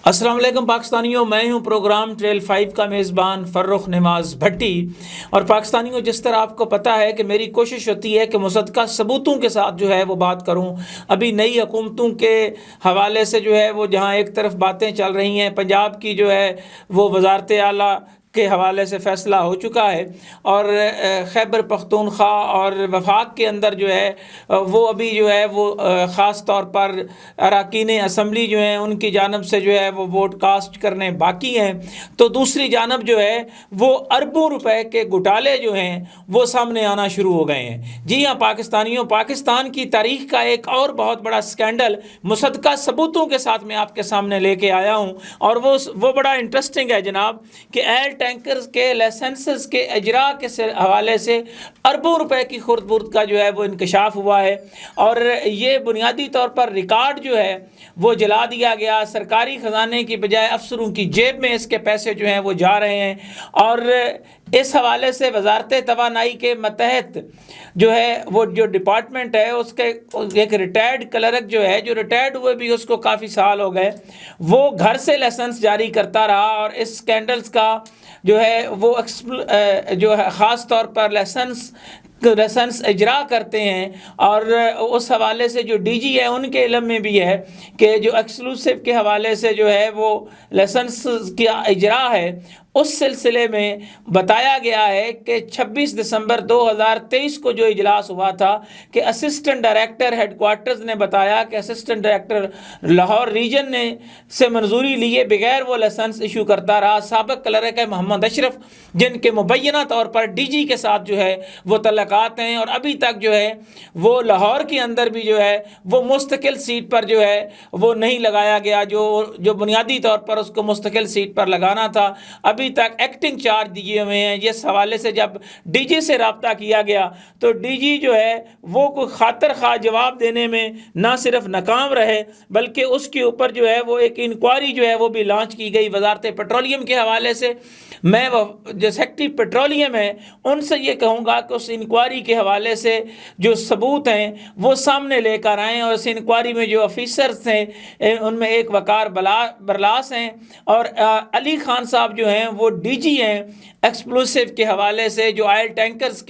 السلام علیکم پاکستانیوں، میں ہوں پروگرام ٹریل 5 کا میزبان فرخ نماز بھٹی۔ اور پاکستانیوں، جس طرح آپ کو پتہ ہے کہ میری کوشش ہوتی ہے کہ مصدقہ ثبوتوں کے ساتھ جو ہے وہ بات کروں۔ ابھی نئی حکومتوں کے حوالے سے جو ہے وہ جہاں ایک طرف باتیں چل رہی ہیں، پنجاب کی جو ہے وہ وزارت اعلیٰ کے حوالے سے فیصلہ ہو چکا ہے، اور خیبر پختونخوا اور وفاق کے اندر جو ہے وہ ابھی جو ہے وہ خاص طور پر اراکین اسمبلی جو ہیں ان کی جانب سے جو ہے وہ ووٹ کاسٹ کرنے باقی ہیں، تو دوسری جانب جو ہے وہ اربوں روپے کے گھوٹالے جو ہیں وہ سامنے آنا شروع ہو گئے ہیں۔ جی ہاں پاکستانیوں، پاکستان کی تاریخ کا ایک اور بہت بڑا سکینڈل مصدقہ ثبوتوں کے ساتھ میں آپ کے سامنے لے کے آیا ہوں، اور وہ بڑا انٹرسٹنگ ہے جناب کہ ایل ٹینکرز کے لائسنسز کے اجراء کے حوالے سے اربوں روپے کی خرد برد کا جو ہے وہ انکشاف ہوا ہے، اور یہ بنیادی طور پر ریکارڈ جو ہے وہ جلا دیا گیا۔ سرکاری خزانے کی بجائے افسروں کی جیب میں اس کے پیسے جو ہیں وہ جا رہے ہیں، اور اس حوالے سے وزارت توانائی کے متحد جو ہے وہ جو ڈپارٹمنٹ ہے اس کے ایک ریٹائرڈ کلرک جو ہے، جو ریٹائرڈ ہوئے بھی اس کو کافی سال ہو گئے، وہ گھر سے لائسنس جاری کرتا رہا، اور اس سکینڈلز کا جو ہے وہ جو ہے خاص طور پر لائسنس اجرا کرتے ہیں، اور اس حوالے سے جو ڈی جی ہے ان کے علم میں بھی ہے کہ جو ایکسکلوسیو کے حوالے سے جو ہے وہ لائسنس کا اجرا ہے، اس سلسلے میں بتایا گیا ہے کہ 26 دسمبر 2023 کو جو اجلاس ہوا تھا کہ اسسٹنٹ ڈائریکٹر ہیڈ کوارٹرز نے بتایا کہ اسسٹنٹ ڈائریکٹر لاہور ریجن نے سے منظوری لیے بغیر وہ لائسنس ایشو کرتا رہا۔ سابق کلرک ہے محمد اشرف، جن کے مبینہ طور پر ڈی جی کے ساتھ جو ہے وہ تعلقات ہیں، اور ابھی تک جو ہے وہ لاہور کے اندر بھی جو ہے وہ مستقل سیٹ پر جو ہے وہ نہیں لگایا گیا، جو بنیادی طور پر اس کو مستقل سیٹ پر لگانا تھا۔ ابھی تک ایکٹنگ چارج دیے ہوئے ہیں۔ اس حوالے سے جب ڈی جی سے رابطہ کیا گیا تو ڈی جی جو ہے وہ کوئی خاطر خواہ جواب دینے میں نہ صرف ناکام رہے، بلکہ اس کے اوپر جو ہے وہ ایک انکوائری جو ہے وہ بھی لانچ کی گئی وزارت پیٹرولیم کے حوالے سے۔ میں جو سیکٹری پیٹرولیم ہے ان سے یہ کہوں گا کہ اس انکوائری کے حوالے سے جو ثبوت ہیں وہ سامنے لے کر آئیں، اور اس انکوائری میں جو افیسرز ہیں ان میں ایک وقار برلاس ہیں، اور علی خان صاحب جو ہیں وہ ڈی جی ہیں ایکسپلوسیو کے حوالے سے۔ جو آئل ٹینکرز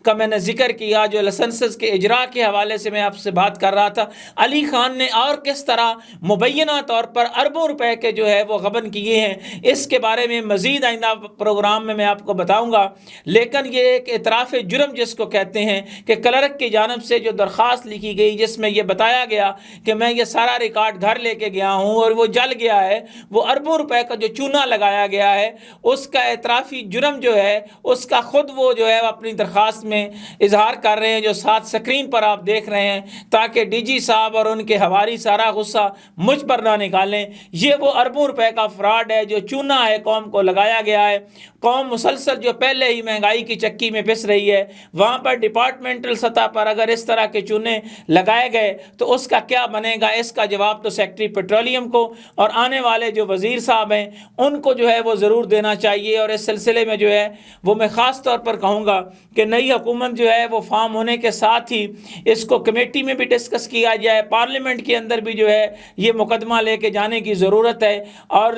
کا میں نے ذکر کیا، جو لائسنسز کے اجراء کے حوالے سے میں آپ سے بات کر رہا تھا، علی خان نے اور کس طرح مبینہ طور پر اربوں روپے کے جو ہے وہ غبن کیے ہیں، اس کے بارے میں مزید آئندہ پروگرام میں آپ کو بتاؤں گا۔ لیکن یہ ایک اعتراف جرم جس کو کہتے ہیں کہ کلرک کی جانب سے جو درخواست لکھی گئی جس میں یہ بتایا گیا کہ میں یہ سارا ریکارڈ گھر لے کے گیا ہوں اور وہ جل گیا ہے، وہ اربوں روپے کا جو چونا لگایا گیا ہے، اس کا اعترافی جرم جو ہے اس کا خود وہ جو ہے اپنی درخواست میں اظہار کر رہے ہیں، جو ساتھ سکرین پر آپ دیکھ رہے ہیں، تاکہ ڈی جی صاحب اور ان کے حوالی سارا غصہ مجھ پر نہ نکالیں۔ یہ وہ اربوں روپے کا فراڈ ہے جو چونا ہے قوم کو لگایا گیا ہے۔ قوم مسلسل جو پہلے ہی مہنگائی کی چکی میں پس رہی ہے، وہاں پر ڈپارٹمنٹل سطح پر اگر اس طرح کے چونے لگائے گئے تو اس کا کیا بنے گا؟ اس کا جواب تو سیکٹری پیٹرولیم کو اور آنے والے جو وزیر صاحب ہیں ان کو جو ہے وہ ضرور دینا چاہیے۔ اور اس سلسلے میں جو ہے وہ میں خاص طور پر کہوں گا کہ نئی حکومت جو ہے وہ فارم ہونے کے ساتھ ہی اس کو کمیٹی میں بھی ڈسکس کیا جائے، پارلیمنٹ کے اندر بھی جو ہے یہ مقدمہ لے کے جانے کی ضرورت ہے، اور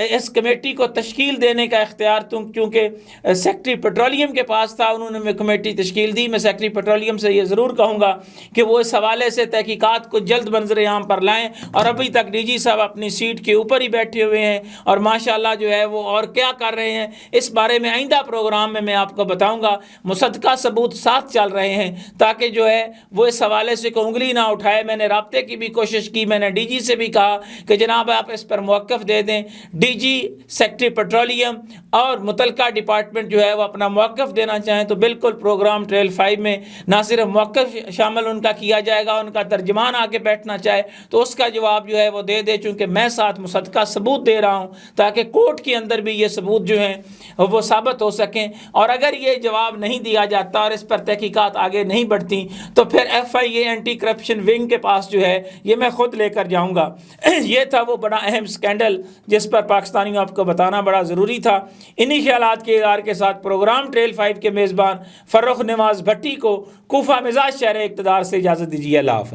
اس کمیٹی کو تشکیل دینے کا اختیار کیونکہ سیکٹری پیٹرولیم کے پاس تھا، انہوں نے کمیٹی تشکیل دی۔ میں سیکٹری پیٹرولیم سے یہ ضرور کہوں گا کہ وہ اس حوالے سے تحقیقات کو جلد منظر عام پر لائیں، اور ابھی تک ڈی جی صاحب اپنی سیٹ کے اوپر ہی بیٹھے ہوئے ہیں، اور ماشاءاللہ جو ہے وہ اور کیا کر رہے ہیں اس بارے میں آئندہ پروگرام میں آپ کو بتاؤں گا۔ مصدقہ ثبوت ساتھ چل رہے ہیں تاکہ جو ہے وہ اس حوالے سے کوئی انگلی نہ اٹھائے۔ میں نے رابطے کی بھی کوشش کی، میں نے ڈی جی سے بھی کہا کہ جناب آپ اس پر موقف دے دیں۔ ڈی جی، سیکٹری پیٹرولیم اور متعلقہ ڈپارٹمنٹ جو ہے وہ اپنا موقف دینا چاہیں تو بالکل پروگرام ٹریل 5 میں نہ صرف موقف شامل ان کا کیا جائے گا، ان کا ترجمان آ کے بیٹھنا چاہے تو اس کا جواب جو ہے وہ دے دے، چونکہ میں ساتھ مصدقہ ثبوت دے رہا ہوں تاکہ کورٹ کے اندر بھی یہ ثبوت جو ہیں وہ ثابت ہو سکیں۔ اور اگر یہ جواب نہیں دیا جاتا اور اس پر تحقیقات آگے نہیں بڑھتی تو پھر ایف آئی اے اینٹی کرپشن ونگ کے پاس جو ہے یہ میں خود لے کر جاؤں گا۔ یہ تھا وہ بڑا اہم سکینڈل جس پر پاکستانیوں آپ کو بتانا بڑا ضروری تھا۔ انہی خیالات کے اظہار کے ساتھ پروگرام ٹریل 5 کے میزبان فرخ نماز بھٹی کو کوفہ مزاج شہر اقتدار سے اجازت دیجیے۔ اللہ حافظ۔